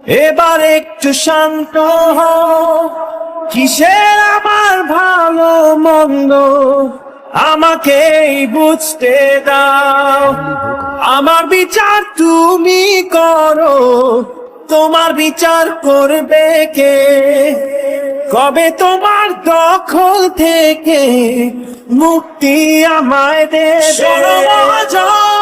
এবার একটু শান্ত হও, কিসের আমার ভালো মন্দ আমাকেই বুঝতে দাও। আমার বিচার তুমি করো, তোমার বিচার করবে কে? কবে তোমার দখল থেকে মুক্তি আমায় দেবে? শোনো মহাজন,